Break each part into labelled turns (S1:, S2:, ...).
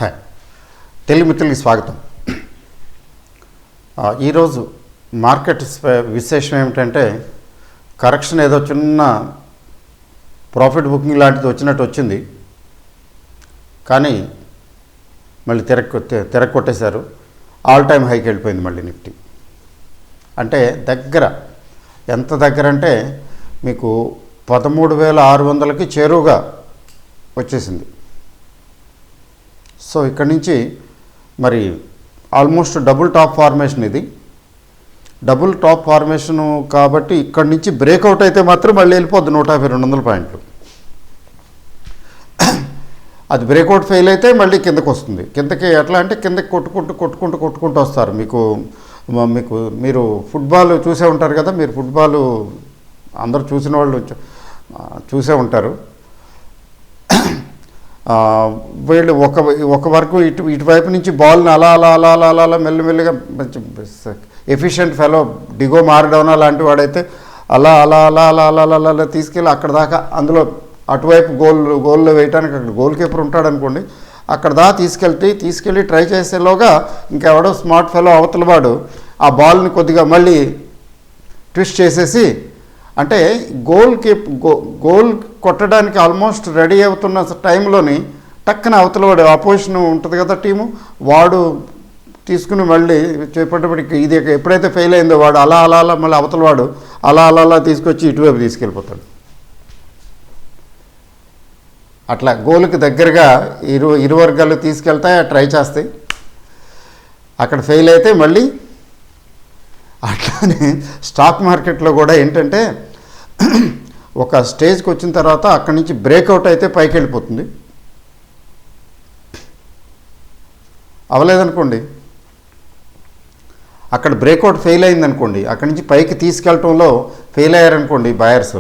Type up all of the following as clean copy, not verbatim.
S1: Hi, Telugu మిత్రులకి స్వాగతం. ఈరోజు మార్కెట్ విశేషం ఏమిటంటే, కరెక్షన్ ఏదో చిన్న ప్రాఫిట్ బుకింగ్ లాంటిది వచ్చినట్టు వచ్చింది, కానీ మళ్ళీ తిరగొట్టేశారు. ఆల్ టైమ్ హైకి వెళ్ళిపోయింది మళ్ళీ నిఫ్టీ. అంటే ఎంత దగ్గర అంటే మీకు 13,600కి చేరువుగా వచ్చేసింది. సో ఇక్కడి నుంచి మరి ఆల్మోస్ట్ డబుల్ టాప్ ఫార్మేషన్, ఇది డబుల్ టాప్ ఫార్మేషను కాబట్టి ఇక్కడి నుంచి బ్రేక్అవుట్ అయితే మాత్రం మళ్ళీ వెళ్ళిపోద్ది 150-200 పాయింట్లు. అది బ్రేక్అవుట్ ఫెయిల్ అయితే మళ్ళీ కిందకు వస్తుంది. కిందకి ఎట్లా అంటే కిందకి కొట్టుకుంటూ వస్తారు. మీరు ఫుట్బాల్ చూసే ఉంటారు కదా, మీరు ఫుట్బాల్ అందరూ చూసిన వాళ్ళు చూసే ఉంటారు. వీళ్ళు ఒక వరకు ఇటువైపు నుంచి బాల్ని అలా మెల్లిమెల్లిగా ఎఫిషియెంట్ ఫెలో డిగో మారడోనా లాంటి వాడైతే అలా తీసుకెళ్ళి అక్కడ దాకా, అందులో అటువైపు గోల్లో వేయడానికి అక్కడ గోల్ కీపర్ ఉంటాడు అనుకోండి, అక్కడ దాకా తీసుకెళ్ళి ట్రై చేసేలోగా ఇంకెవడో స్మార్ట్ ఫెలో అవతల వాడు ఆ బాల్ని కొద్దిగా మళ్ళీ ట్విస్ట్ చేసేసి, అంటే గోల్ కొట్టడానికి ఆల్మోస్ట్ రెడీ అవుతున్న టైంలోని టక్కన అవతల వాడు అపోజిషన్ ఉంటుంది కదా టీము, వాడు తీసుకుని మళ్ళీ చేపట్టేపటికి ఇది ఎప్పుడైతే ఫెయిల్ అయిందో వాడు అలా మళ్ళీ అవతల వాడు అలా తీసుకొచ్చి ఇటువైపు తీసుకెళ్ళిపోతాడు. అట్లా గోల్కి దగ్గరగా ఇరు వర్గాలు తీసుకెళ్తాయి, ట్రై చేస్తాయి. అక్కడ ఫెయిల్ అయితే మళ్ళీ అట్లానే స్టాక్ మార్కెట్లో కూడా ఏంటంటే, ఒక స్టేజ్కి వచ్చిన తర్వాత అక్కడి నుంచి బ్రేక్అవుట్ అయితే పైకి వెళ్ళిపోతుంది. అవలేదనుకోండి, అక్కడ బ్రేక్అవుట్ ఫెయిల్ అయిందనుకోండి, అక్కడి నుంచి పైకి తీసుకెళ్ళటంలో ఫెయిల్ అయ్యారనుకోండి బయర్స్,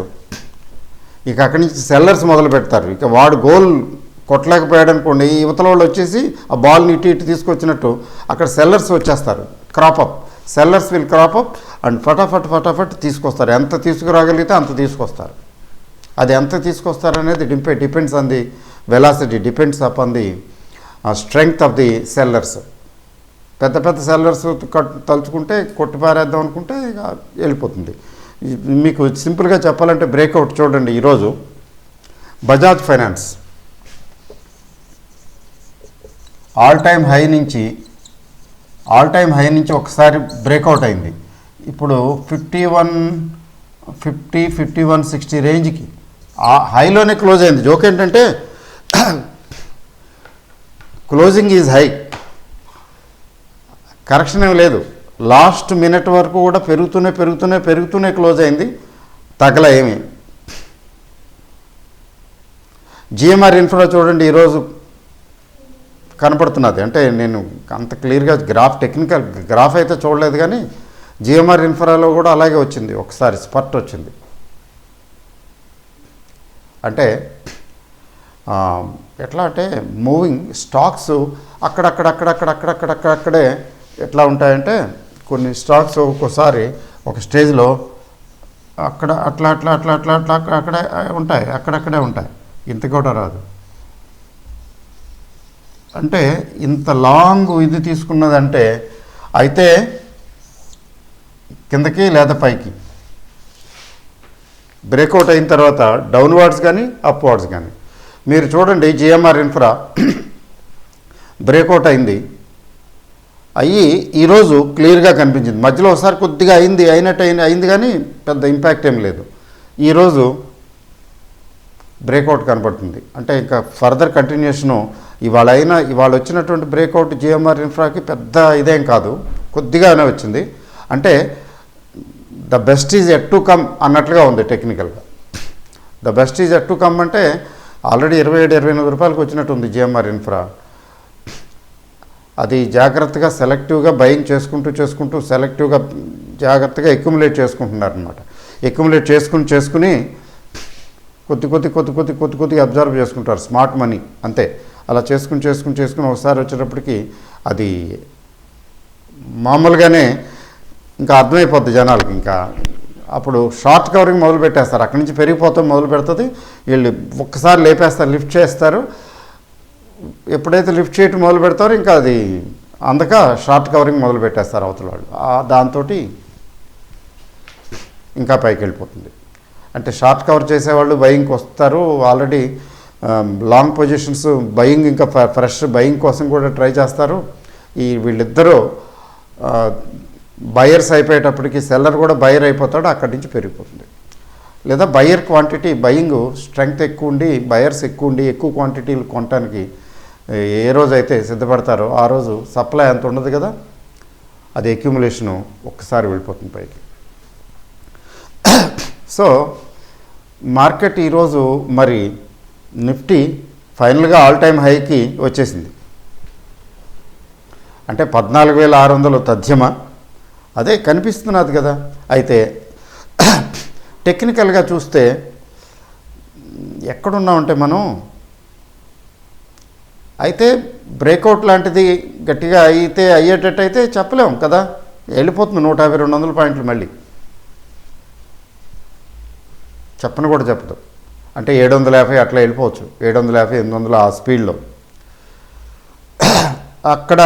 S1: ఇక అక్కడి నుంచి సెల్లర్స్ మొదలు పెడతారు. ఇక వాడు గోల్ కొట్టలేకపోయాడు అనుకోండి, యువతల వాళ్ళు వచ్చేసి ఆ బాల్ని ఇటు తీసుకొచ్చినట్టు అక్కడ సెల్లర్స్ వచ్చేస్తారు. Crop up sellers will crop up and ఫటాఫట్ తీసుకొస్తారు. ఎంత తీసుకురాగలిగితే అంత తీసుకొస్తారు. అది ఎంత తీసుకొస్తారనేది depends on the velocity, depends upon the strength of the sellers. పెద్ద సెల్లర్స్ తలుచుకుంటే కొట్టిపారేద్దాం అనుకుంటే ఇక వెళ్ళిపోతుంది. మీకు సింపుల్గా చెప్పాలంటే బ్రేక్అవుట్ చూడండి. ఈరోజు Bajaj finance all time high నుంచి ఒకసారి బ్రేక్అవుట్ అయింది. ఇప్పుడు 5160 రేంజ్కి ఆ హైలోనే క్లోజ్ అయింది. జోక్ ఏంటంటే క్లోజింగ్ ఈజ్ హై, కరెక్షన్ ఏం లేదు. లాస్ట్ మినిట్ వరకు కూడా పెరుగుతూనే క్లోజ్ అయింది, తగల ఏమి. జిఎంఆర్ ఇన్ఫ్రా చూడండి, ఈరోజు కనపడుతున్నది. అంటే నేను అంత క్లియర్గా టెక్నికల్ గ్రాఫ్ అయితే చూడలేదు, కానీ జిఎంఆర్ ఇన్ఫ్రాలో కూడా అలాగే వచ్చింది, ఒకసారి స్పర్ట్ వచ్చింది. అంటే ఎట్లా అంటే మూవింగ్ స్టాక్స్ అక్కడక్కడే ఎట్లా ఉంటాయంటే, కొన్ని స్టాక్స్ ఒక్కోసారి ఒక స్టేజ్లో అక్కడక్కడే ఉంటాయి, ఇంత కూడా రాదు. అంటే ఇంత లాంగ్ ఇది తీసుకున్నదంటే అయితే కిందకి లేదా పైకి బ్రేక్అవుట్ అయిన తర్వాత డౌన్వర్డ్స్ కానీ అప్వర్డ్స్ కానీ. మీరు చూడండి, జిఎంఆర్ ఇన్ఫ్రా బ్రేక్అవుట్ అయ్యి ఈరోజు క్లియర్గా కనిపించింది. మధ్యలో ఒకసారి కొద్దిగా అయింది కానీ పెద్ద ఇంపాక్ట్ ఏం లేదు. ఈరోజు బ్రేక్అవుట్ కనబడుతుంది. అంటే ఇంకా ఫర్దర్ కంటిన్యూషను ఇవాళ వచ్చినటువంటి బ్రేక్అవుట్ జిఎంఆర్ ఇన్ఫ్రాకి పెద్ద ఇదేం కాదు, కొద్దిగానే వచ్చింది. అంటే the best is at to come అన్నట్లుగా ఉంది టెక్నికల్గా. The best is at to come అంటే ఆల్రెడీ 27-28 రూపాయలకు వచ్చినట్టు ఉంది జిఎంఆర్ ఇన్ఫ్రా. అది జాగ్రత్తగా సెలెక్టివ్గా బయింగ్ చేసుకుంటూ సెలెక్టివ్గా జాగ్రత్తగా ఎక్యుములేట్ చేసుకుంటున్నారనమాట. ఎక్యుములేట్ చేసుకుని కొద్ది అబ్జర్వ్ చేసుకుంటారు, స్మార్ట్ మనీ అంతే. అలా చేసుకుని ఒకసారి వచ్చేటప్పటికి అది మామూలుగానే ఇంకా అర్థమైపోద్ది జనాలకి. ఇంకా అప్పుడు షార్ట్ కవరింగ్ మొదలు పెట్టేస్తారు, అక్కడి నుంచి పెరిగిపోతాం మొదలు పెడుతుంది. వీళ్ళు ఒక్కసారి లేపేస్తారు, లిఫ్ట్ చేస్తారు, ఎప్పుడైతే లిఫ్ట్ చేయటం మొదలు పెడతారో ఇంకా అది అందక షార్ట్ కవరింగ్ మొదలు పెట్టేస్తారు అవతల వాళ్ళు. దాంతో ఇంకా పైకి వెళ్ళిపోతుంది. అంటే షార్ట్ కవర్ చేసేవాళ్ళు బయింగ్కి వస్తారు, ఆల్రెడీ లాంగ్ పొజిషన్స్ బయింగ్ ఇంకా ఫ్రెష్ బయింగ్ కోసం కూడా ట్రై చేస్తారు. వీళ్ళిద్దరూ బయర్స్ అయిపోయేటప్పటికి సెల్లర్ కూడా బయర్ అయిపోతాడు, అక్కడి నుంచి పెరిగిపోతుంది. లేదా బయర్ క్వాంటిటీ బయింగ్ స్ట్రెంగ్త్ ఎక్కువ ఉండి బయర్స్ ఎక్కువ ఉండి ఎక్కువ క్వాంటిటీలు కొనడానికి ఏ రోజు అయితే సిద్ధపడతారో ఆ రోజు సప్లై అంత ఉండదు కదా, అది అక్యుములేషను ఒక్కసారి వెళ్ళిపోతుంది పైకి. సో మార్కెట్ ఈరోజు మరి నిఫ్టీ ఫైనల్గా ఆల్ టైమ్ హైకి వచ్చేసింది. అంటే 14,600 తథ్యమా అదే కనిపిస్తున్నది కదా. అయితే టెక్నికల్గా చూస్తే ఎక్కడున్నామంటే మనం అయితే బ్రేక్అవుట్ లాంటిది గట్టిగా అయ్యేటట్టు అయితే చెప్పలేం కదా, వెళ్ళిపోతుంది 150-200 పాయింట్లు మళ్ళీ. చెప్పను కూడా చెప్పదు, అంటే 750 అట్లా వెళ్ళిపోవచ్చు, 750-800 ఆ స్పీడ్లో. అక్కడ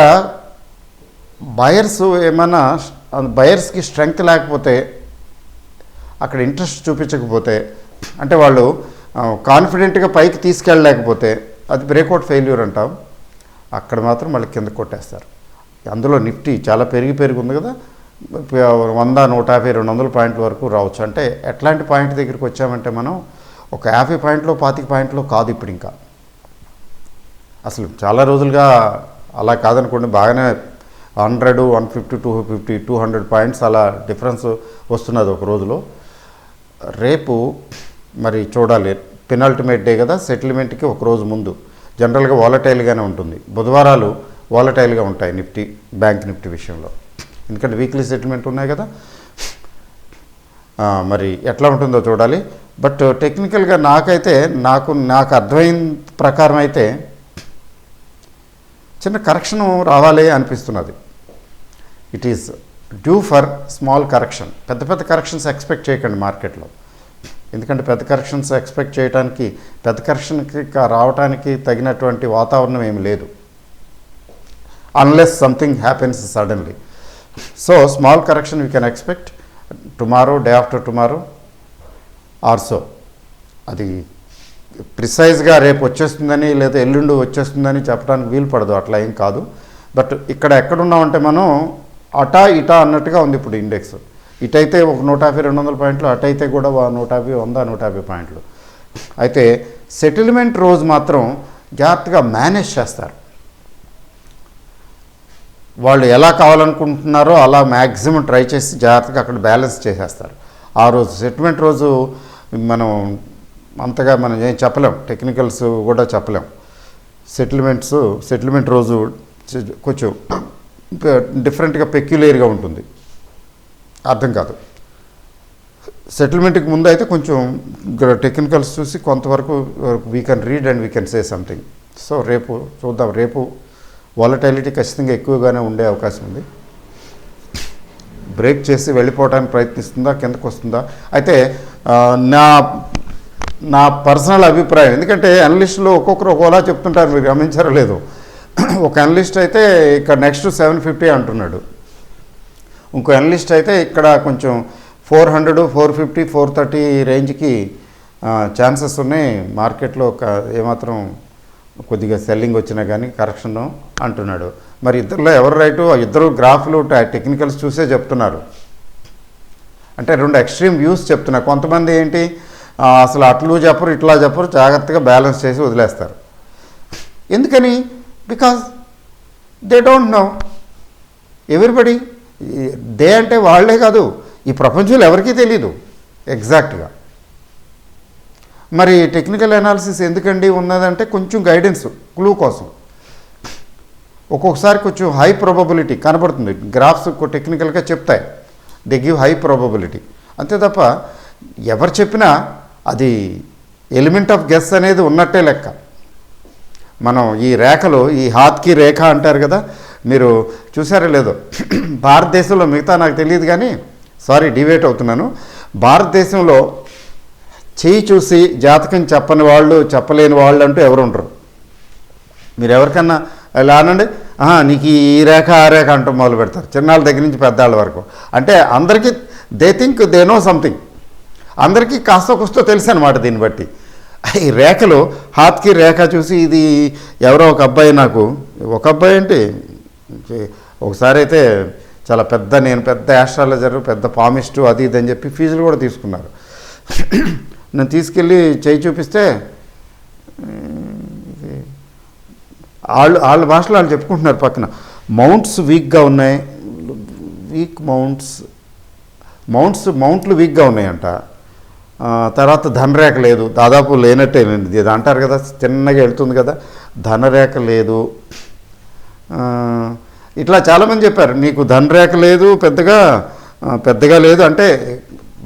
S1: బయర్స్ ఏమైనా బయర్స్కి స్ట్రెంగ్త్ లేకపోతే, అక్కడ ఇంట్రెస్ట్ చూపించకపోతే, అంటే వాళ్ళు కాన్ఫిడెంట్గా పైకి తీసుకెళ్ళలేకపోతే అది బ్రేక్అవుట్ ఫెయిల్యూర్ అంటాం. అక్కడ మాత్రం మళ్ళీ కింద కొట్టేస్తారు. అందులో నిఫ్టీ చాలా పెరిగి ఉంది కదా, 100, 150, 200 పాయింట్ల వరకు రావచ్చు. అంటే ఎట్లాంటి పాయింట్ దగ్గరికి వచ్చామంటే మనం ఒక 50 పాయింట్లో 25 పాయింట్లో కాదు ఇప్పుడు, ఇంకా అసలు చాలా రోజులుగా అలా కాదనుకోండి, బాగానే 100, 150, 250, 200 పాయింట్స్ అలా డిఫరెన్స్ వస్తున్నది ఒక రోజులో. రేపు మరి చూడాలి, పెనాల్టిమేట్ డే కదా, సెటిల్మెంట్కి ఒక రోజు ముందు జనరల్గా వాలటైల్గానే ఉంటుంది. బుధవారాలు వాలటైల్గా ఉంటాయి నిఫ్టీ, బ్యాంక్ నిఫ్టీ విషయంలో, ఎందుకంటే వీక్లీ సెటిల్మెంట్ ఉన్నాయి కదా. మరి ఎట్లా ఉంటుందో చూడాలి. బట్ టెక్నికల్గా నాకు అర్థమైన ప్రకారం అయితే చిన్న కరెక్షన్ రావాలి అనిపిస్తున్నది. It is due for small correction. పెద్ద కరెక్షన్స్ ఎక్స్పెక్ట్ చేయకండి మార్కెట్లో, ఎందుకంటే పెద్ద కరెక్షన్స్ ఎక్స్పెక్ట్ చేయడానికి, పెద్ద కరెక్షన్కి రావడానికి తగినటువంటి వాతావరణం ఏమి లేదు, unless something happens suddenly. So small correction we can expect tomorrow, day after tomorrow or so. అది ప్రిసైజ్గా రేపు వచ్చేస్తుందని లేదా ఎల్లుండి వచ్చేస్తుందని చెప్పడానికి వీలు పడదు, అట్లా ఏం కాదు. బట్ ఇక్కడ ఎక్కడున్నామంటే మనం అటా ఇటా అన్నట్టుగా ఉంది ఇప్పుడు ఇండెక్స్. ఇటైతే ఒక 150-200 పాయింట్లు, అటైతే కూడా 150, 100, 150 పాయింట్లు. అయితే సెటిల్మెంట్ రోజు మాత్రం జాగ్రత్తగా మేనేజ్ చేస్తారు. వాళ్ళు ఎలా కావాలనుకుంటున్నారో అలా మ్యాక్సిమం ట్రై చేసి జాగ్రత్తగా అక్కడ బ్యాలెన్స్ చేసేస్తారు. ఆ రోజు సెటిల్మెంట్ రోజు మనం అంతగా మనం ఏం చెప్పలేం, టెక్నికల్స్ కూడా చెప్పలేం. సెటిల్మెంట్ రోజు కొంచెం డిఫరెంట్గా పెక్యులర్గా ఉంటుంది, అర్థం కాదు. సెటిల్మెంట్కి ముందు అయితే కొంచెం టెక్నికల్స్ చూసి కొంతవరకు we can read and we can say something. So రేపు చూద్దాం, రేపు వాలటైలిటీ ఖచ్చితంగా ఎక్కువగానే ఉండే అవకాశం ఉంది. బ్రేక్ చేసి వెళ్ళిపోవడానికి ప్రయత్నిస్తుందా, కిందకు వస్తుందా? అయితే నా పర్సనల్ అభిప్రాయం, ఎందుకంటే అనలిస్టులు ఒక్కొక్కరు ఒక్కోలా చెప్తుంటారు, మీరు గమనించారో లేదు. ఒక అనలిస్ట్ అయితే ఇక్కడ నెక్స్ట్ 750 అంటున్నాడు, ఇంకో అనలిస్ట్ అయితే ఇక్కడ కొంచెం 400, 450, 430 రేంజ్కి ఛాన్సెస్ ఉన్నాయి మార్కెట్లో, ఏమాత్రం కొద్దిగా సెల్లింగ్ వచ్చినా కానీ కరెక్షన్ అంటున్నాడు. మరి ఇద్దరిలో ఎవరు రైటు? ఇద్దరు గ్రాఫ్లు టెక్నికల్స్ చూసే చెప్తున్నారు. అంటే రెండు ఎక్స్ట్రీమ్ వ్యూస్ చెప్తున్నారు. కొంతమంది ఏంటి అసలు అట్లు చెప్పరు ఇట్లా చెప్పరు, జాగ్రత్తగా బ్యాలెన్స్ చేసి వదిలేస్తారు. ఎందుకని? Because they don't know. Everybody, they అంటే వాళ్ళే కాదు, ఈ ప్రపంచంలో ఎవరికీ తెలీదు ఎగ్జాక్ట్గా. మరి టెక్నికల్ అనాలిసిస్ ఎందుకండి ఉన్నదంటే కొంచెం గైడెన్స్, క్లూ కోసం. ఒక్కొక్కసారి కొంచెం హై ప్రాబబిలిటీ కనబడుతుంది, గ్రాఫ్స్ టెక్నికల్గా చెప్తాయి, దే గివ్ హై ప్రాబబిలిటీ, అంతే తప్ప ఎవరు చెప్పినా అది ఎలిమెంట్ ఆఫ్ గెస్ అనేది ఉన్నట్టే లెక్క. మనం ఈ రేఖలు, ఈ హాత్కి రేఖ అంటారు కదా, మీరు చూసారో లేదో, భారతదేశంలో మిగతా నాకు తెలియదు కానీ, సారీ డివేట్ అవుతున్నాను, భారతదేశంలో చేయి చూసి జాతకం చెప్పని వాళ్ళు, చెప్పలేని వాళ్ళు అంటూ ఎవరు ఉండరు. మీరు ఎవరికన్నా ఇలా అనండి, నీకు ఈ రేఖ ఆ రేఖ అంటూ మొదలు పెడతారు, చిన్నాళ్ళ దగ్గర నుంచి పెద్దవాళ్ళ వరకు. అంటే అందరికీ they think they know something, అందరికీ కాస్త కూస్తో తెలుసు అనమాట. దీన్ని బట్టి ఈ రేఖలు, హాత్కి రేఖ చూసి ఇది ఎవరో ఒక అబ్బాయి, నాకు ఒక అబ్బాయి ఏంటి ఒకసారి అయితే చాలా నేను పెద్ద యాస్ట్రాలజర్, పెద్ద పామిస్టు, అది ఇది అని చెప్పి ఫీజులు కూడా తీసుకున్నారు. నేను తీసుకెళ్ళి చేయి చూపిస్తే వాళ్ళ భాషలో వాళ్ళు చెప్పుకుంటున్నారు పక్కన, మౌంట్స్ వీక్గా ఉన్నాయి, మౌంట్లు వీక్గా ఉన్నాయంట. తర్వాత ధనరేఖ లేదు, దాదాపు లేనట్టేనండి. ఇది అంటారు కదా, చిన్నగా వెళ్తుంది కదా, ధనరేఖ లేదు. ఇట్లా చాలామంది చెప్పారు, నీకు ధనరేఖ లేదు, పెద్దగా లేదు, అంటే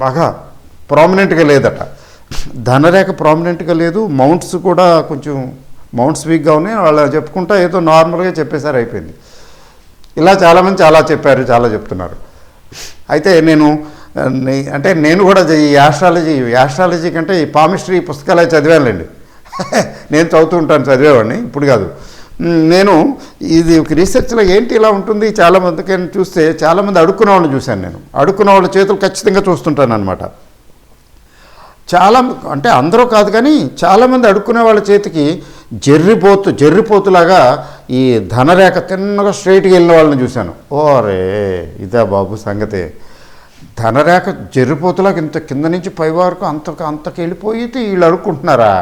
S1: బాగా ప్రామినెంట్గా లేదట. ధనరేఖ ప్రామినెంట్గా లేదు, మౌంట్స్ కూడా కొంచెం మౌంట్స్ వీక్గా ఉన్నాయి. వాళ్ళు చెప్పుకుంటా ఏదో నార్మల్గా చెప్పేసారు, అయిపోయింది. ఇలా చాలామంది చాలా చెప్పారు, చాలా చెప్తున్నారు. అయితే నేను కూడా ఈ యాస్ట్రాలజీ కంటే ఈ పామిస్ట్రీ పుస్తకాలు చదివానులేండి. నేను చదువుతూ ఉంటాను, చదివేవాడిని, ఇప్పుడు కాదు. నేను ఇది ఒక రీసెర్చ్లో ఏంటి ఇలా ఉంటుంది, చాలామందికి చూస్తే చాలామంది అడుక్కునే వాళ్ళని చూశాను. నేను అడుక్కునే వాళ్ళ చేతులు ఖచ్చితంగా చూస్తుంటాను అనమాట. అంటే అందరూ కాదు కానీ చాలామంది అడుక్కునే వాళ్ళ చేతికి జర్రిపోతులాగా ఈ ధనరేఖ తిన్నగా స్ట్రైట్గా వెళ్ళిన వాళ్ళని చూశాను. ఓరే ఇదే బాబు సంగతే, ధనరేఖ జర్రిపోతులాగా ఇంత కింద నుంచి పై వరకు అంతకు వెళ్ళిపోయి వీళ్ళు అడుక్కుంటున్నారా,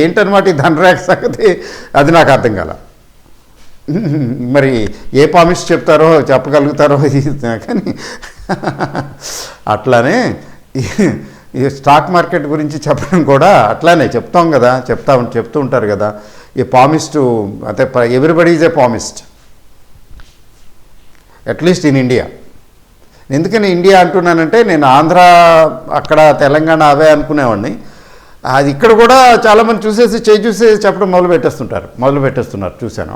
S1: ఏంటనమాట ఈ ధనరేఖ సంగతి, అది నాకు అర్థం కాల. మరి ఏ పామిస్ట్ చెప్తారో చెప్పగలుగుతారో కానీ అట్లానే ఈ స్టాక్ మార్కెట్ గురించి చెప్పడం కూడా అట్లానే చెప్తాం కదా, చెప్తూ ఉంటారు కదా, ఈ పామిస్టు అంటే everybody is a palmist, at least in India. ఎందుకని ఇండియా అంటున్నానంటే, నేను ఆంధ్ర అక్కడ తెలంగాణ అవే అనుకునేవాడిని. అది ఇక్కడ కూడా చాలామంది చూసేసి చెప్పడం మొదలు పెట్టేస్తున్నారు చూశాను.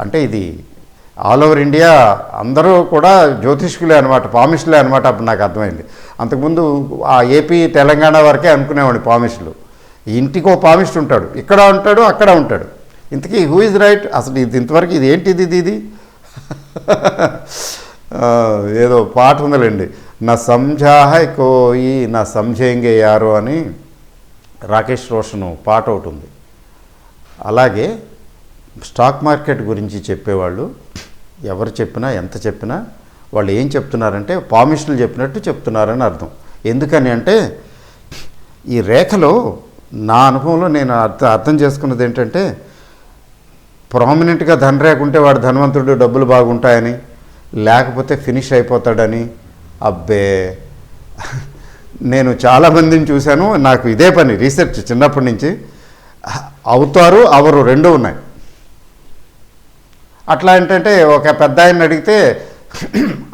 S1: అంటే ఇది ఆల్ ఓవర్ ఇండియా అందరూ కూడా జ్యోతిష్కులే అనమాట, పామిస్టులే అనమాట. అప్పుడు నాకు అర్థమైంది. అంతకుముందు ఆ ఏపీ తెలంగాణ వరకే అనుకునేవాడిని పామిస్టులు. ఇంటికి ఓ పామిస్ట్ ఉంటాడు, ఇక్కడ ఉంటాడు, అక్కడ ఉంటాడు. ఇంతకీ హూ ఇస్ రైట్ అసలు? ఇది ఇంతవరకు ఇది ఏంటిది, ఇది ఏదో పాట ఉందిలేండి, నా సమఝా హై కోయి నా సమఝేంగే యారో అని రాకేష్ రోషన్ పాట ఒకటి ఉంది. అలాగే స్టాక్ మార్కెట్ గురించి చెప్పేవాళ్ళు ఎవరు చెప్పినా ఎంత చెప్పినా వాళ్ళు ఏం చెప్తున్నారంటే పామిస్టులు చెప్పినట్టు చెప్తున్నారని అర్థం. ఎందుకని అంటే ఈ రేఖలో నా అనుభవంలో నేను అర్థం చేసుకున్నది ఏంటంటే, ప్రామినెంట్గా ధనరేఖ ఉంటే వాడు ధనవంతుడు, డబ్బులు బాగుంటాయని, లేకపోతే ఫినిష్ అయిపోతాడని. అబ్బే, నేను చాలామందిని చూశాను, నాకు ఇదే పని రీసెర్చ్ చిన్నప్పటి నుంచి. అవుతారు అవరు రెండూ ఉన్నాయి. అట్లా ఏంటంటే ఒక పెద్ద ఆయన అడిగితే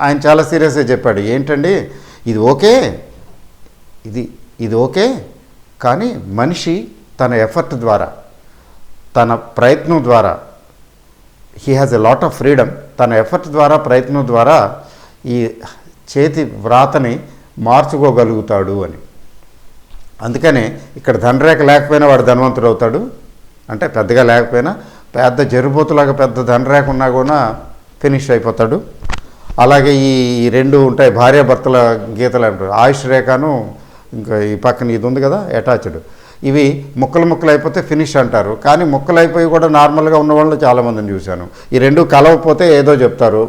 S1: ఆయన చాలా సీరియస్గా చెప్పాడు, ఏంటండి ఇది ఓకే, ఇది ఓకే, కానీ మనిషి తన ఎఫర్ట్ ద్వారా, తన ప్రయత్నం ద్వారా, he has a lot of freedom, తన ఎఫర్ట్ ద్వారా, ప్రయత్నం ద్వారా ఈ చేతి వ్రాతని మార్చుకోగలుగుతాడు అని. అందుకనే ఇక్కడ ధనరేఖ లేకపోయినా వాడు ధనవంతుడు అవుతాడు, అంటే పెద్దగా లేకపోయినా, పెద్ద జరుబోతులాగా పెద్ద ధనరేఖ ఉన్నా కూడా ఫినిష్ అయిపోతాడు. అలాగే ఈ రెండు ఉంటాయి, భార్యాభర్తల గీతలు అంటారు, ఆయుష్ రేఖను ఇంకా ఈ పక్కన ఇది ఉంది కదా అటాచ్డ్, ఇవి ముక్కలు అయిపోతే ఫినిష్ అంటారు. కానీ ముక్కలు అయిపోయి కూడా నార్మల్గా ఉన్న వాళ్ళు చాలామందిని చూశాను. ఈ రెండు కలవకపోతే ఏదో చెప్తారు,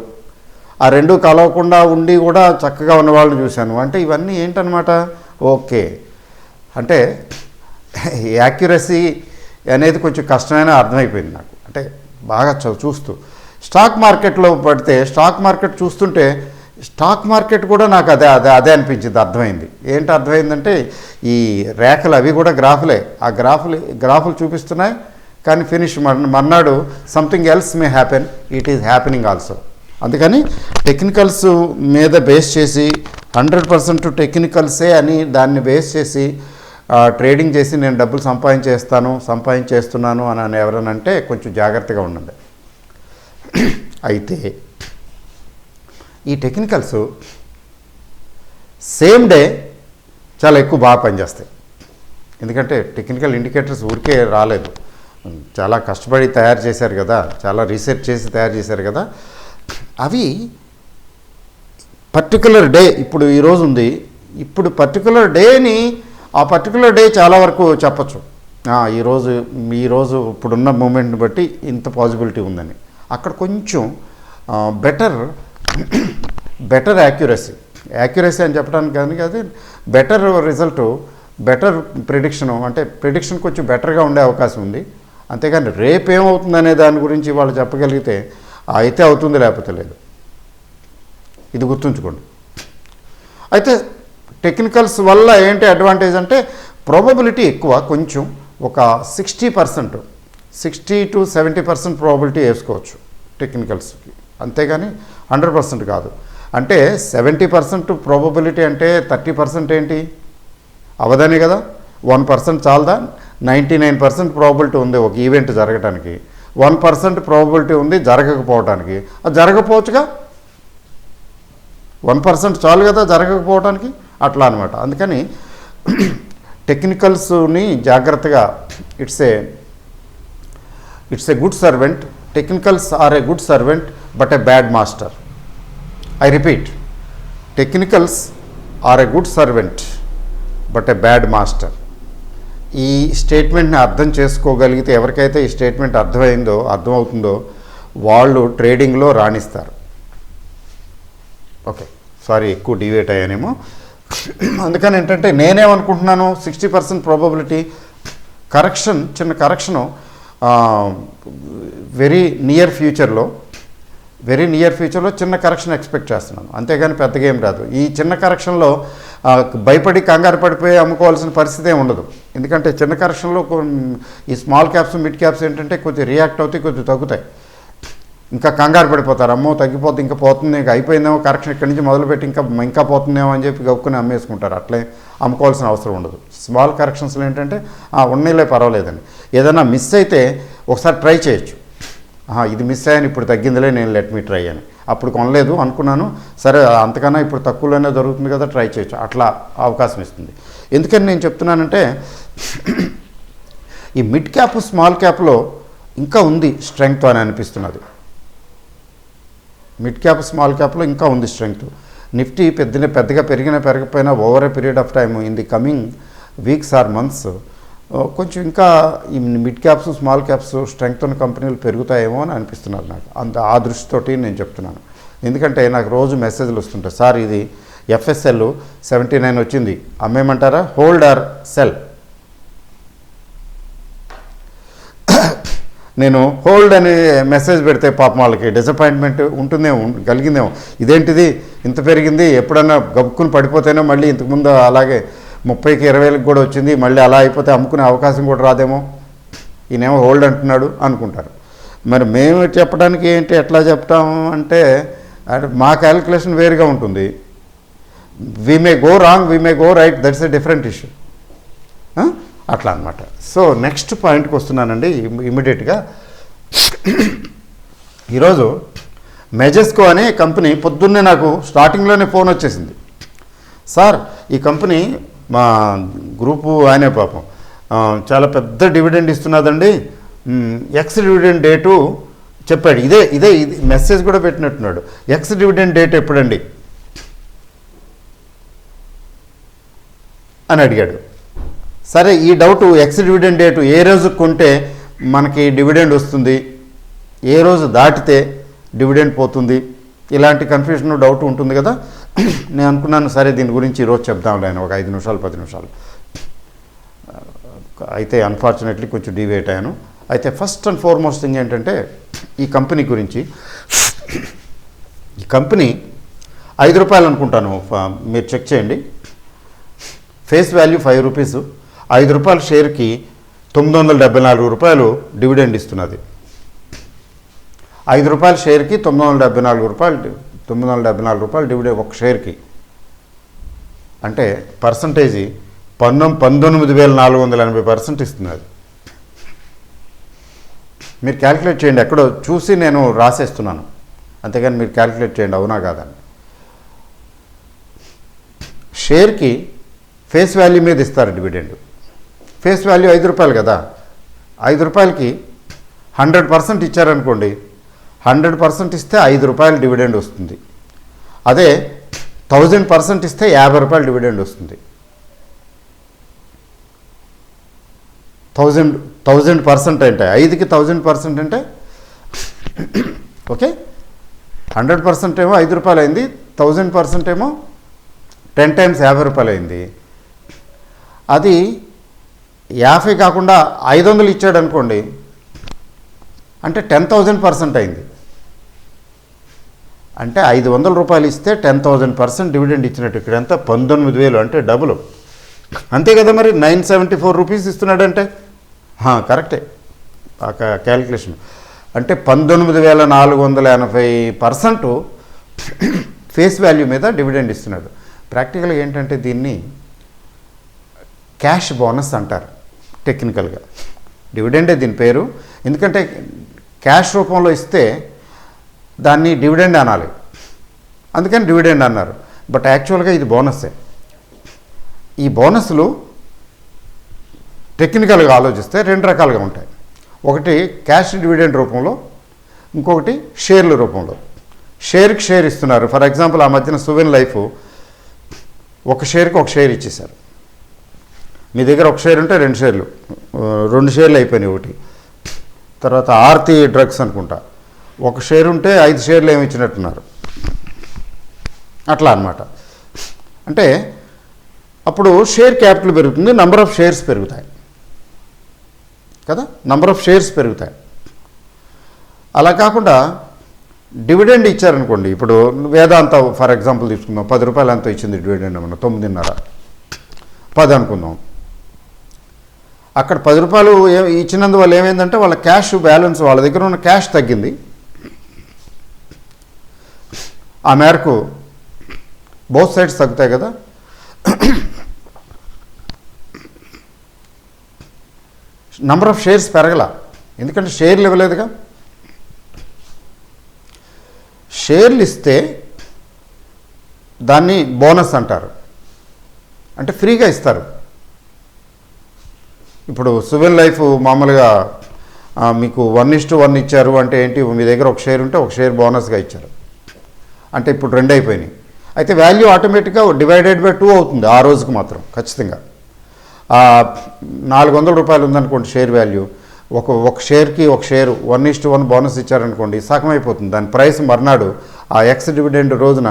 S1: ఆ రెండు కలవకుండా ఉండి కూడా చక్కగా ఉన్న వాళ్ళని చూశాను. అంటే ఇవన్నీ ఏంటనమాట, ఓకే అంటే యాక్యురసీ అనేది కొంచెం కష్టమైన అర్థమైపోయింది నాకు. అంటే బాగా చూస్తూ స్టాక్ మార్కెట్లో పడితే, స్టాక్ మార్కెట్ చూస్తుంటే స్టాక్ మార్కెట్ కూడా నాకు అదే అనిపించింది, అర్థమైంది. ఏంటి అర్థమైందంటే ఈ రేఖలు అవి కూడా గ్రాఫులే, ఆ గ్రాఫులు చూపిస్తున్నాయి, కానీ ఫినిష్ మర్నాడు something else may happen, it is happening also. అందుకని టెక్నికల్స్ మీద బేస్ చేసి 100% టెక్నికల్సే అని దాన్ని బేస్ చేసి ట్రేడింగ్ చేసి నేను డబ్బులు సంపాదించేస్తున్నాను అని ఎవరనంటే కొంచెం జాగ్రత్తగా ఉండండి. అయితే ఈ టెక్నికల్స్ సేమ్ డే చాలా ఎక్కువ బాగా పనిచేస్తాయి. ఎందుకంటే టెక్నికల్ ఇండికేటర్స్ ఊరికే రాలేదు, చాలా కష్టపడి తయారు చేశారు కదా, చాలా రీసెర్చ్ చేసి తయారు చేశారు కదా, అవి పర్టికులర్ డే ఇప్పుడు ఈరోజు ఉంది, ఇప్పుడు పర్టికులర్ డేని ఆ పర్టికులర్ డే చాలా వరకు చెప్పచ్చు. ఈరోజు ఇప్పుడున్న మూమెంట్ని బట్టి ఇంత పాసిబిలిటీ ఉందని. అక్కడ కొంచెం బెటర్ యాక్యురసీ అని చెప్పడానికి కానీ కాదు, బెటర్ రిజల్ట్, బెటర్ ప్రిడిక్షను, అంటే ప్రిడిక్షన్ కొంచెం బెటర్గా ఉండే అవకాశం ఉంది. అంతేగాని రేపేమవుతుందనే దాని గురించి వాళ్ళు చెప్పగలిగితే అయితే అవుతుంది, లేకపోతే లేదు. ఇది గుర్తుంచుకోండి. అయితే టెక్నికల్స్ వల్ల ఏంటి అడ్వాంటేజ్ అంటే ప్రాబబిలిటీ ఎక్కువ, కొంచెం ఒక 60% 60 to 70% ప్రాబబిలిటీ వేసుకోవచ్చు టెక్నికల్స్కి, అంతేగాని 100% కాదు. అంటే 70% ప్రాబబిలిటీ అంటే 30% ఏంటి అవదనే కదా, 1% చాలదా? 99% ప్రాబబిలిటీ ఉంది ఒక ఈవెంట్ జరగటానికి, 1% ప్రాబబిలిటీ ఉంది జరగకపోవటానికి. అది జరగకపోవచ్చుగా, 1% చాలు కదా జరగకపోవటానికి, అట్లా అనమాట. అందుకని టెక్నికల్స్ని జాగ్రత్తగా, it's a good servant. Technicals are a good servant but a bad master. I repeat, technicals are a good servant but a bad master. ఈ స్టేట్మెంట్ని అర్థం చేసుకోగలిగితే, ఎవరికైతే ఈ స్టేట్మెంట్ అర్థమవుతుందో వాళ్ళు ట్రేడింగ్లో రాణిస్తారు. ఓకే, సారీ ఎక్కువ డివేట్ అయ్యానేమో. అందుకని ఏంటంటే నేనేమనుకుంటున్నాను, 60% ప్రాబబిలిటీ కరెక్షన్, చిన్న కరెక్షను వెరీ నియర్ ఫ్యూచర్లో చిన్న కరెక్షన్ ఎక్స్పెక్ట్ చేస్తున్నాను, అంతేగాని పెద్దగా ఏం రాదు. ఈ చిన్న కరెక్షన్లో భయపడి కంగారు పడిపోయి అమ్ముకోవాల్సిన పరిస్థితి ఏమి ఉండదు. ఎందుకంటే చిన్న కరెక్షన్లో ఈ స్మాల్ క్యాప్స్ మిడ్ క్యాప్స్ ఏంటంటే కొంచెం రియాక్ట్ అవుతాయి, కొంచెం తగ్గుతాయి. ఇంకా కంగారు పడిపోతారు, అమ్మో తగ్గిపోతే ఇంకా పోతుంది, ఇంకా అయిపోయిందేమో కరెక్షన్, ఇక్కడి నుంచి మొదలుపెట్టి ఇంకా పోతుందేమో అని చెప్పి గౌక్కుని అమ్మేసుకుంటారు. అట్లే అమ్ముకోవాల్సిన అవసరం ఉండదు. స్మాల్ కరెక్షన్స్లో ఏంటంటే ఉన్నీలే పర్వాలేదని, ఏదైనా మిస్ అయితే ఒకసారి ట్రై చేయొచ్చు. ఇది మిస్ అయ్యాను, ఇప్పుడు తగ్గిందిలే, నేను లెట్ మీ ట్రై అని. అప్పుడు కొనలేదు అనుకున్నాను, సరే అంతకన్నా ఇప్పుడు తక్కువలోనే దొరుకుతుంది కదా, ట్రై చేయొచ్చు, అట్లా అవకాశం ఇస్తుంది. ఎందుకని నేను చెప్తున్నానంటే ఈ మిడ్ క్యాప్ స్మాల్ క్యాప్లో ఇంకా ఉంది స్ట్రెంగ్త్ అని అనిపిస్తున్నది. మిడ్ క్యాప్ స్మాల్ క్యాప్లో ఇంకా ఉంది స్ట్రెంగ్త్. నిఫ్టీ పెద్దగా పెరగకపోయినా over a period of time in the coming weeks or months కొంచెం ఇంకా ఈ mid caps small caps strength ఉన్న కంపెనీలు పెరుగుతాయేమో అని అనిపిస్తున్నారు నాకు. ఆ దృష్టితోటి నేను చెప్తున్నాను. ఎందుకంటే నాకు రోజు మెసేజ్లు వస్తుంటాయి, సార్ ఇది ఎఫ్ఎస్ఎల్ 79 వచ్చింది, అమ్మేయమంటారా, హోల్డ్ ఆర్ సెల్. నేను హోల్డ్ అని మెసేజ్ పెడితే పాపం వాళ్ళకి డిసప్పాయింట్మెంట్ కలిగిందేమో, ఇదేంటిది ఇంత పెరిగింది, ఎప్పుడన్నా గబుక్కుని పడిపోతేనో మళ్ళీ ఇంతకుముందు అలాగే 30కి 20కి కూడా వచ్చింది, మళ్ళీ అలా అయిపోతే అమ్ముకునే అవకాశం కూడా రాదేమో, ఈయనేమో హోల్డ్ అంటున్నాడు అనుకుంటారు. మరి మేము చెప్పడానికి ఏంటి, ఎట్లా చెప్తాము అంటే మా క్యాలిక్యులేషన్ వేరుగా ఉంటుంది. We may go wrong, we may go right, that's a different issue. అట్లా అనమాట. సో నెక్స్ట్ పాయింట్కి వస్తున్నానండి ఇమ్మీడియట్గా. ఈరోజు మెజెస్కో అనే కంపెనీ పొద్దున్నే నాకు స్టార్టింగ్లోనే ఫోన్ వచ్చేసింది, సార్ ఈ కంపెనీ మా గ్రూపు ఆయనే పాపం చాలా పెద్ద డివిడెండ్ ఇస్తున్నదండి, ఎక్స్ డివిడెండ్ డేటు చెప్పాడు. ఇదే మెసేజ్ కూడా పెట్టినట్టున్నాడు, ఎక్స్ డివిడెండ్ డేట్ ఎప్పుడండి అని అడిగాడు. సరే ఈ డౌటు, ఎక్స్ డివిడెండ్ డేటు ఏ రోజు కొంటే మనకి డివిడెండ్ వస్తుంది, ఏ రోజు దాటితే డివిడెండ్ పోతుంది, ఇలాంటి కన్ఫ్యూజన్ డౌట్ ఉంటుంది కదా. నేను అనుకున్నాను సరే దీని గురించి ఈరోజు చెప్దాంలే అని, ఒక 5 నిమిషాలు 10 నిమిషాలు. అయితే అన్ఫార్చునేట్లీ కొంచెం డివేట్ అయ్యాను. అయితే ఫస్ట్ అండ్ ఫార్మోస్ట్ థింగ్ ఏంటంటే ఈ కంపెనీ గురించి. ఈ కంపెనీ ₹5 అనుకుంటాను, మీరు చెక్ చేయండి. ఫేస్ వాల్యూ ₹5, ₹5 షేర్కి ₹974 డివిడెండ్ ఇస్తున్నది. ₹5 షేర్కి ₹974 డివిడెండ్ ఒక షేర్కి, అంటే పర్సంటేజీ 19,480% ఇస్తున్నది. మీరు క్యాలిక్యులేట్ చేయండి, ఎక్కడో చూసి నేను రాసేస్తున్నాను, అంతేగాని మీరు క్యాలిక్యులేట్ చేయండి అవునా కాదని. షేర్కి ఫేస్ వాల్యూ మీద ఇస్తారు డివిడెండ్. ఫేస్ వాల్యూ ₹5 కదా, రూపాయలకి 100% ఇచ్చారనుకోండి, 100% ఇస్తే ₹5 డివిడెండ్ వస్తుంది. అదే 1000% ఇస్తే ₹50 డివిడెండ్ వస్తుంది. 1000% అంటే 5కి 1000% అంటే ఓకే, 100% ఏమో ₹5 అయింది, 1000% ఏమో 10 times ₹50 అయింది. అది 50 కాకుండా 500 ఇచ్చాడు అనుకోండి, అంటే 10,000% అయింది. అంటే ₹500 ఇస్తే 10,000% డివిడెండ్ ఇచ్చినట్టు. ఇక్కడ ఎంత 19,000 అంటే డబుల్. అంతే కదా మరి, ₹974 ఇస్తున్నాడంటే కరెక్టే ఆ క్యాలిక్యులేషన్. అంటే 19,480% ఫేస్ వాల్యూ మీద డివిడెండ్ ఇస్తున్నాడు. ప్రాక్టికల్గా ఏంటంటే దీన్ని క్యాష్ బోనస్ అంటారు టెక్నికల్గా. డివిడెండే దీని పేరు, ఎందుకంటే క్యాష్ రూపంలో ఇస్తే దాన్ని డివిడెండ్ అనాలి, అందుకని డివిడెండ్ అన్నారు. బట్ యాక్చువల్గా ఇది బోనస్సే. ఈ బోనస్లు టెక్నికల్గా ఆలోచిస్తే 2 రకాలుగా ఉంటాయి. ఒకటి క్యాష్ డివిడెండ్ రూపంలో, ఇంకొకటి షేర్ల రూపంలో. షేర్కి షేర్ ఇస్తున్నారు. ఫర్ ఎగ్జాంపుల్ ఆ మధ్యన సువెన్ లైఫ్ ఒక షేర్కి ఒక షేర్ ఇచ్చేశారు. మీ దగ్గర ఒక షేర్ ఉంటే 2 షేర్లు, 2 షేర్లు అయిపోయినాయి. ఒకటి తర్వాత ఆర్తి డ్రగ్స్ అనుకుంటా, ఒక షేర్ ఉంటే 5 షేర్లు ఏమి ఇచ్చినట్టున్నారు. అట్లా అన్నమాట. అంటే అప్పుడు షేర్ క్యాపిటల్ పెరుగుతుంది, నంబర్ ఆఫ్ షేర్స్ పెరుగుతాయి కదా, నంబర్ ఆఫ్ షేర్స్ పెరుగుతాయి. అలా కాకుండా డివిడెండ్ ఇచ్చారనుకోండి, ఇప్పుడు వేదాంత ఫర్ ఎగ్జాంపుల్ తీసుకుందాం, ₹10 ఎంతో ఇచ్చింది డివిడెండ్, ఏమన్నా 9.5 10 అనుకుందాం. అక్కడ ₹10 ఇచ్చినందువల్ల ఏమైందంటే వాళ్ళ క్యాష్ బ్యాలెన్స్, వాళ్ళ దగ్గర ఉన్న క్యాష్ తగ్గింది. ఆ మేరకు బోత్ సైడ్స్ తగ్గుతాయి కదా. నంబర్ ఆఫ్ షేర్స్ పెరగల, ఎందుకంటే షేర్లు ఇవ్వలేదుగా. షేర్లు ఇస్తే దాన్ని బోనస్ అంటారు, అంటే ఫ్రీగా ఇస్తారు. ఇప్పుడు సువెన్ లైఫ్ మామూలుగా మీకు 1:1 ఇచ్చారు అంటే ఏంటి, మీ దగ్గర ఒక షేర్ ఉంటే ఒక షేర్ బోనస్గా ఇచ్చారు, అంటే ఇప్పుడు 2 అయిపోయినాయి. అయితే వాల్యూ ఆటోమేటిక్గా /2 అవుతుంది ఆ రోజుకి మాత్రం ఖచ్చితంగా. ₹400 ఉందనుకోండి షేర్ వాల్యూ, ఒక షేర్కి ఒక షేర్ 1:1 బోనస్ ఇచ్చారనుకోండి, సగం అయిపోతుంది. దాని ప్రైస్ మర్నాడు ఆ ఎక్స్ డివిడెండ్ రోజున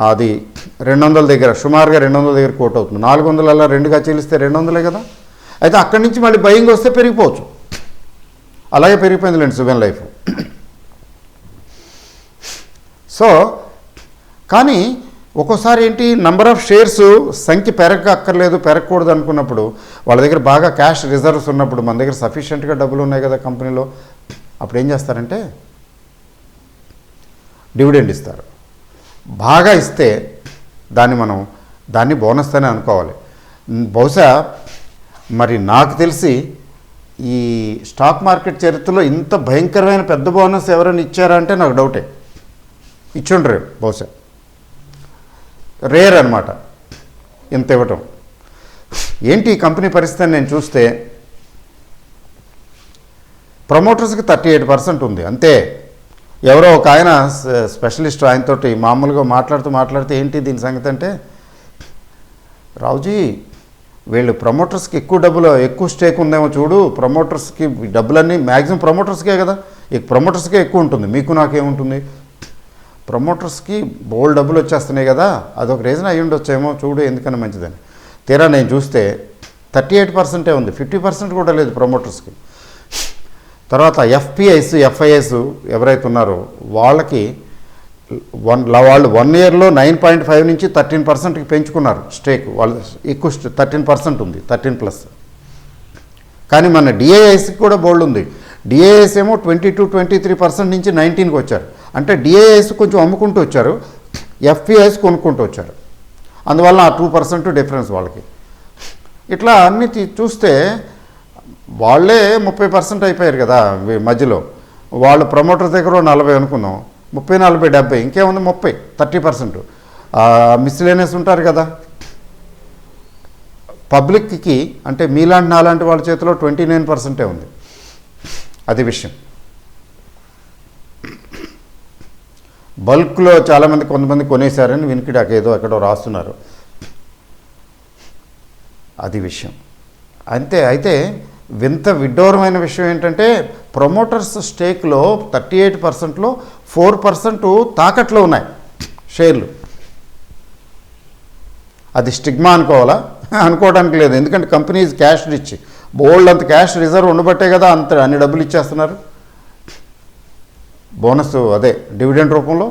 S1: అది 200 దగ్గర, సుమారుగా 200 దగ్గర కోట్ అవుతుంది. 400 అలా 2గా చెల్లిస్తే 200 కదా. అయితే అక్కడి నుంచి మళ్ళీ బయింగ్ వస్తే పెరిగిపోవచ్చు. అలాగే పెరిగిపోయిందిలేండి సువెన్ లైఫ్. సో కానీ ఒక్కోసారి ఏంటి, నంబర్ ఆఫ్ షేర్స్ సంఖ్య పెరగక్కర్లేదు, పెరగకూడదు అనుకున్నప్పుడు, వాళ్ళ దగ్గర బాగా క్యాష్ రిజర్వ్స్ ఉన్నప్పుడు, మన దగ్గర సఫిషియెంట్గా డబ్బులు ఉన్నాయి కదా కంపెనీలో, అప్పుడు ఏం చేస్తారంటే డివిడెండ్ ఇస్తారు. బాగా ఇస్తే దాన్ని బోనస్ అనే అనుకోవాలి. బహుశా మరి నాకు తెలిసి ఈ స్టాక్ మార్కెట్ చరిత్రలో ఇంత భయంకరమైన పెద్ద బోనస్ ఎవరైనా ఇచ్చారా అంటే నాకు డౌటే. ఇచ్చుండ్రు బహుశా, రేర్ అనమాట ఇంత ఇవ్వటం. ఏంటి ఈ కంపెనీ పరిస్థితి అని నేను చూస్తే, ప్రమోటర్స్కి 38% ఉంది అంతే. ఎవరో ఒక ఆయన స్పెషలిస్ట్ ఆయనతోటి మామూలుగా మాట్లాడుతూ ఏంటి దీని సంగతి అంటే, రావుజీ వీళ్ళు ప్రమోటర్స్కి ఎక్కువ స్టేక్ ఉందేమో చూడు, ప్రమోటర్స్కి డబ్బులన్నీ మ్యాక్సిమం ప్రమోటర్స్కే కదా, ప్రమోటర్స్కే ఎక్కువ ఉంటుంది, మీకు నాకేముంటుంది, ప్రమోటర్స్కి బోల్డ్ డబ్బులు వచ్చేస్తున్నాయి కదా, అదొక రీజన్ అయ్యి ఉండొచ్చేమో చూడు ఎందుకని మంచిదని. తీరా నేను చూస్తే 38% ఉంది, 50% కూడా లేదు ప్రమోటర్స్కి. తర్వాత ఎఫ్ఐఎస్ ఎవరైతే ఉన్నారో వాళ్ళకి వాళ్ళు 1 ఇయర్లో 9.5 నుంచి 13%కి పెంచుకున్నారు స్టేక్. వాళ్ళు ఎక్కువ 13% ఉంది, 13+. కానీ మన డిఐఎస్కి కూడా బోల్డ్ ఉంది. డిఐఎస్ ఏమో 22-23% నుంచి 19కి వచ్చారు. అంటే డిఐఎస్ కొంచెం అమ్ముకుంటూ వచ్చారు, ఎఫ్పిఐఎస్ కొనుక్కుంటూ వచ్చారు. అందువల్ల ఆ 2% డిఫరెన్స్ వాళ్ళకి. ఇట్లా అన్ని చూస్తే వాళ్ళే 30% అయిపోయారు కదా మధ్యలో. వాళ్ళు ప్రమోటర్ దగ్గర 40 అనుకుందాం, 30, 40, 70, ఇంకేముంది 30% మిస్లేనియస్ ఉంటారు కదా. పబ్లిక్కి అంటే మీలాంటి నాలాంటి వాళ్ళ చేతిలో 29% ఉంది. అది విషయం. బల్క్లో చాలామంది కొంతమంది కొనేశారని వినికిడాక ఏదో ఎక్కడో రాస్తున్నారు, అది విషయం. అయితే వింత విడ్డూరమైన విషయం ఏంటంటే ప్రమోటర్స్ స్టేక్లో 38%లో 4% తాకట్లో ఉన్నాయి షేర్లు. అది స్టిగ్మా అనుకోవాలా? అనుకోవడానికి లేదు. ఎందుకంటే కంపెనీస్ క్యాష్ రిచ్, బోల్డ్ అంత క్యాష్ రిజర్వ్ ఉండబట్టే కదా అన్ని డబ్బులు ఇచ్చేస్తున్నారు బోనస్, అదే డివిడెండ్ రూపంలో.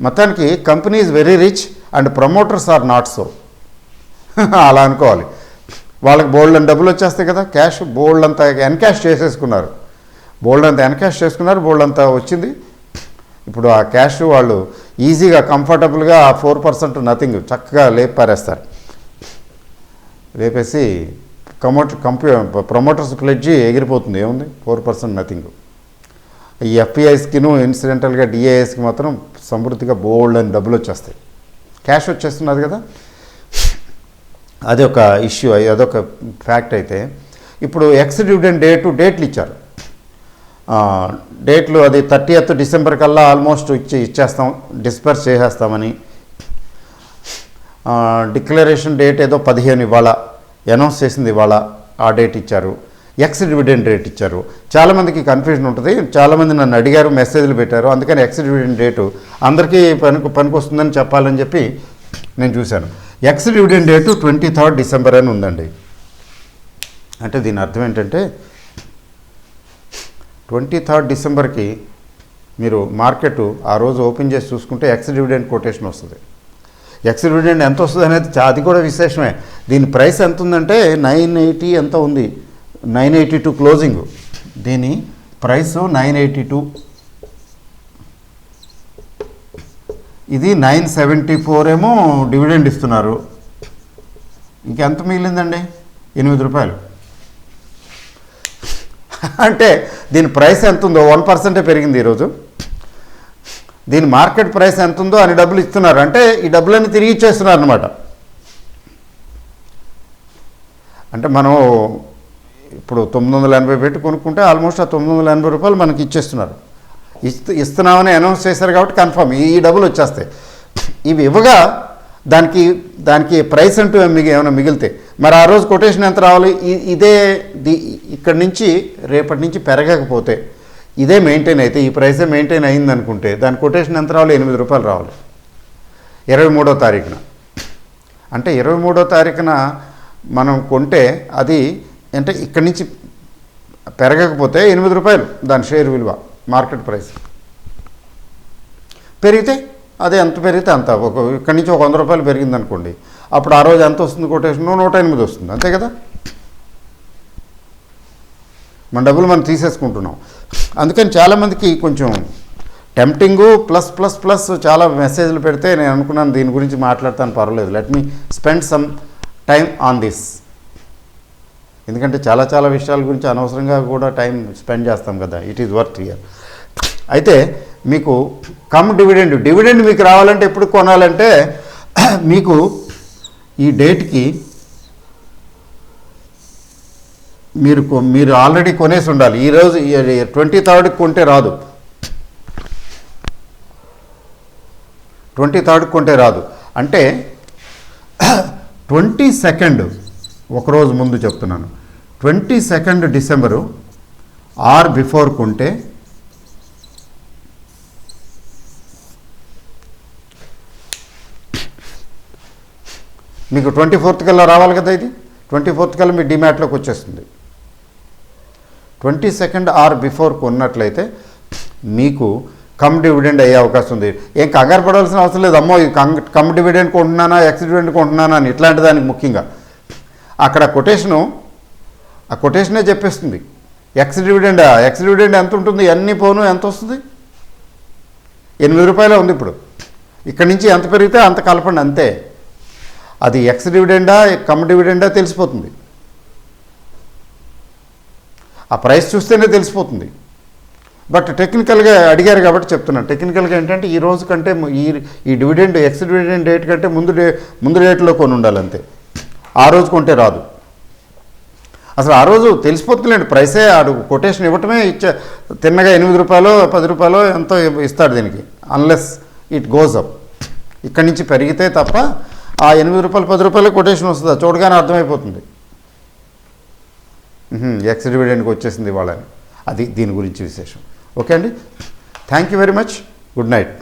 S1: మొత్తానికి company is very rich and promoters are not so. అలా అనుకోవాలి. వాళ్ళకి బోల్డ్ అని డబ్బులు వచ్చేస్తాయి కదా, క్యాష్ బోల్డ్ అంతా ఎన్కాష్ చేసుకున్నారు, బోల్డ్ అంతా వచ్చింది. ఇప్పుడు ఆ క్యాష్ వాళ్ళు ఈజీగా కంఫర్టబుల్గా 4% నథింగ్ చక్కగా పారేస్తారు. లేపేసి ప్రమోటర్స్ ప్లెడ్జి ఎగిరిపోతుంది. ఏముంది 4% నథింగ్. ఈ ఎఫ్పిఐస్కిను ఇన్సిడెంటల్గా డిఐఎస్కి మాత్రం సమృద్ధిగా బోల్డ్ అని డబ్బులు వచ్చేస్తాయి, క్యాష్ వచ్చేస్తున్నది కదా. అదొక ఇష్యూ, అదొక ఫ్యాక్ట్. అయితే ఇప్పుడు ఎక్స్ డివిడెండ్ డేట్లు ఇచ్చారు. డేట్లు అది 30th డిసెంబర్ కల్లా ఆల్మోస్ట్ ఇచ్చేస్తాం, డిస్పర్స్ చేసేస్తామని. డిక్లరేషన్ డేట్ ఏదో 15 ఇవాళ అనౌన్స్ చేసింది, ఇవాళ ఆ డేట్ ఇచ్చారు. ఎక్స్ డివిడెండ్ రేట్ ఇచ్చారు. చాలామందికి కన్ఫ్యూజన్ ఉంటుంది, చాలామంది నన్ను అడిగారు, మెసేజ్లు పెట్టారు. అందుకని ఎక్స్ డివిడెండ్ రేటు అందరికీ పనికి వస్తుందని చెప్పాలని చెప్పి నేను చూశాను. X dividend date 23rd December అని ఉందండి. అంటే దీని అర్థం ఏంటంటే 23rd డిసెంబర్కి మీరు మార్కెట్ ఆ రోజు ఓపెన్ చేసి చూసుకుంటే ఎక్స్ డివిడెండ్ కొటేషన్ వస్తుంది. ఎక్స్ డివిడెండ్ ఎంత వస్తుంది అనేది అది కూడా విశేషమే. దీని ప్రైస్ ఎంత ఉందంటే 980 ఎంత ఉంది, 982 క్లోజింగ్. దీని ప్రైస్ 982, ఇది 974 ఏమో డివిడెండ్ ఇస్తున్నారు. ఇంకెంత మిగిలిందండి? 8 రూపాయలు. అంటే దీని ప్రైస్ ఎంత ఉందో 1% పెరిగింది ఈరోజు. దీని మార్కెట్ ప్రైస్ ఎంత ఉందో అన్ని డబ్బులు ఇస్తున్నారు. అంటే ఈ డబ్బులన్నీ తిరిగి ఇచ్చేస్తున్నారు అన్నమాట. అంటే మనం ఇప్పుడు 980 పెట్టి కొనుక్కుంటే ఆల్మోస్ట్ ఆ 980 రూపాయలు మనకి ఇచ్చేస్తున్నారు. ఇస్తున్నామని అనౌన్స్ చేశారు కాబట్టి కన్ఫర్మ్ ఈ డబ్బులు వచ్చేస్తాయి. ఇవి ఇవ్వగా దానికి ప్రైస్ అంటూ ఏమైనా మిగిలితే మరి ఆ రోజు కొటేషన్ ఎంత రావాలి? ఇక్కడి నుంచి రేపటి నుంచి పెరగకపోతే ఇదే మెయింటైన్ అయితే, ఈ ప్రైసే మెయింటైన్ అయింది అనుకుంటే దాని కొటేషన్ ఎంత రావాలి? 8 రూపాయలు రావాలి 23వ తారీఖున. అంటే 23వ తారీఖున మనం కొంటే అది అంటే ఇక్కడి నుంచి పెరగకపోతే 8 రూపాయలు దాని షేర్ విలువ, మార్కెట్ ప్రైస్. పెరిగితే అదే ఎంత పెరిగితే అంత, ఇక్కడి నుంచి 100 రూపాయలు పెరిగింది అనుకోండి, అప్పుడు ఆ రోజు ఎంత వస్తుంది కొటేషన్? 108 వస్తుంది, అంతే కదా. మన డబ్బులు మనం తీసేసుకుంటున్నాం. అందుకని చాలామందికి కొంచెం టెంప్టింగు ప్లస్ ప్లస్ ప్లస్ చాలా మెసేజ్లు పెడితే నేను అనుకున్నాను దీని గురించి మాట్లాడతాను, పర్వాలేదు, let me spend some time on this. ఎందుకంటే చాలా విషయాల గురించి అనవసరంగా కూడా టైం స్పెండ్ చేస్తాం కదా, ఇట్ ఈజ్ వర్త్ హియర్. అయితే మీకు డివిడెండ్ మీకు రావాలంటే ఎప్పుడు కొనాలంటే మీకు ఈ డేట్కి మీరు ఆల్రెడీ కొనేసి ఉండాలి. ఈరోజు 23rd కొంటే రాదు, 23rd కొంటే రాదు. అంటే 22nd ఒకరోజు ముందు చెప్తున్నాను, 22nd డిసెంబరు ఆర్ బిఫోర్ కొంటే మీకు 24th కల్లా రావాలి కదా. ఇది 24th కల్లా మీ డిమాట్లోకి వచ్చేస్తుంది. 22nd ఆర్ బిఫోర్ కొన్నట్లయితే మీకు కమ్ డివిడెండ్ అయ్యే అవకాశం ఉంది. ఏం కంగారు పడాల్సిన అవసరం లేదు. అమ్మో ఇది కమ్ డివిడెండ్ కొంటున్నానా ఎక్స్ డివిడెండ్ కొంటున్నానా అని ఇట్లాంటి దానికి ముఖ్యంగా అక్కడ ఆ కొటేషనే చెప్పేస్తుంది. ఎక్స్ డివిడెండ్ ఎంత ఉంటుంది, అన్ని పోను ఎంత వస్తుంది? 8 రూపాయలే ఉంది ఇప్పుడు. ఇక్కడి నుంచి ఎంత పెరిగితే అంత కలపండి, అంతే. అది ఎక్స్ డివిడెండా కమ్ డివిడెండా తెలిసిపోతుంది. ఆ ప్రైస్ చూస్తేనే తెలిసిపోతుంది. బట్ టెక్నికల్గా అడిగారు కాబట్టి చెప్తున్నాను. టెక్నికల్గా ఏంటంటే ఈ రోజు కంటే ఈ డివిడెండ్ ఎక్స్ డివిడెండ్ డేట్ కంటే ముందు డేట్లో కొని ఉండాలి, అంతే. ఆ రోజు కొంటే రాదు. అసలు ఆ రోజు తెలిసిపోతుందిలేండి, ప్రైసే ఆడు కొటేషన్ ఇవ్వటమే తిన్నగా 8 రూపాయలు 10 రూపాయలు ఎంతో ఇస్తాడు దీనికి, అన్లెస్ ఇట్ గోస్ అప్. ఇక్కడి నుంచి పెరిగితే తప్ప ఆ 8 రూపాయలు 10 రూపాయలు కొటేషన్ వస్తుందా చూడగానే అర్థమైపోతుంది. ఎక్స్ డివిడెండ్కి వచ్చేసింది వాళ్ళని. అది దీని గురించి విశేషం. ఓకే అండి, thank you very much, good night.